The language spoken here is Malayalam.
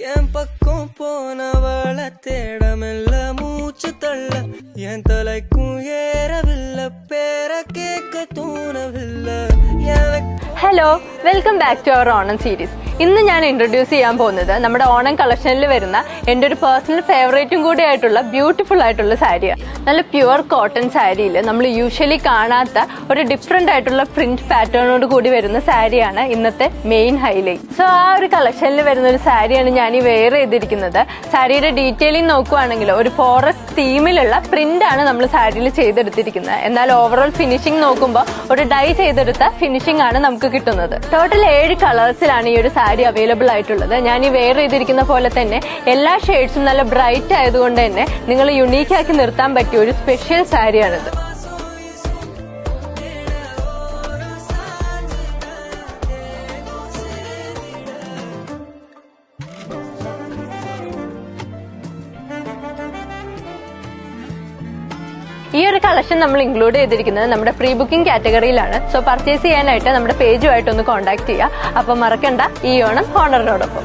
என் பக்கம் போனவள தேடமில்ல மூச்சு தள்ள என் தலைக்கும் ஏறவில்லை பேர கேட்க தோணவில்லை. Hello, welcome back to our Onam series. ഇന്ന് ഞാൻ ഇൻട്രൊഡ്യൂസ് ചെയ്യാൻ പോകുന്നത് നമ്മുടെ ഓണം കളക്ഷനിൽ വരുന്ന എൻ്റെ ഒരു പേഴ്സണൽ ഫേവറേറ്റും കൂടി ആയിട്ടുള്ള ബ്യൂട്ടിഫുൾ ആയിട്ടുള്ള സാരിയാണ്. നല്ല പ്യുവർ കോട്ടൺ സാരിയിൽ നമ്മൾ യൂഷ്വലി കാണാത്ത ഒരു ഡിഫറെന്റ് ആയിട്ടുള്ള പ്രിന്റ് പാറ്റേണോട് കൂടി വരുന്ന സാരിയാണ് ഇന്നത്തെ മെയിൻ ഹൈലൈറ്റ്. സോ ആ ഒരു കളക്ഷനിൽ വരുന്ന ഒരു സാരിയാണ് ഞാൻ ഈ വെയർ ചെയ്തിരിക്കുന്നത്. സാരിയുടെ ഡീറ്റെയിലിംഗ് നോക്കുവാണെങ്കിൽ ഒരു ഫോറസ്റ്റ് തീമിലുള്ള പ്രിന്റ് ആണ് നമ്മൾ സാരിയിൽ ചെയ്തെടുത്തിരിക്കുന്നത്. എന്നാൽ ഓവറോൾ ഫിനിഷിംഗ് നോക്കുമ്പോൾ ഒരു ഡൈ ചെയ്തെടുത്ത ഫിനിഷിംഗ് ആണ് നമുക്ക് കിട്ടുന്നത്. ടോട്ടൽ 7 കളേഴ്സിലാണ് ഈ ഒരു സാരി അവൈലബിൾ ആയിട്ടുള്ളത്. ഞാൻ ഈ വെയർ ചെയ്തിരിക്കുന്ന പോലെ തന്നെ എല്ലാ ഷെയ്ഡ്സും നല്ല ബ്രൈറ്റ് ആയതുകൊണ്ട് തന്നെ നിങ്ങൾ യുണീക്ക് ആക്കി നിർത്താൻ പറ്റിയ ഒരു സ്പെഷ്യൽ സാരിയാണിത്. ഈ ഒരു കളക്ഷൻ നമ്മൾ ഇൻക്ലൂഡ് ചെയ്തിരിക്കുന്നത് നമ്മുടെ പ്രീ ബുക്കിംഗ് കാറ്റഗറിയിലാണ്. സോ പർച്ചേസ് ചെയ്യാനായിട്ട് നമ്മുടെ പേജുമായിട്ടൊന്ന് കോൺടാക്ട് ചെയ്യുക. അപ്പൊ മറക്കണ്ട, ഈ ഓണം ഹോണറിനോടൊപ്പം.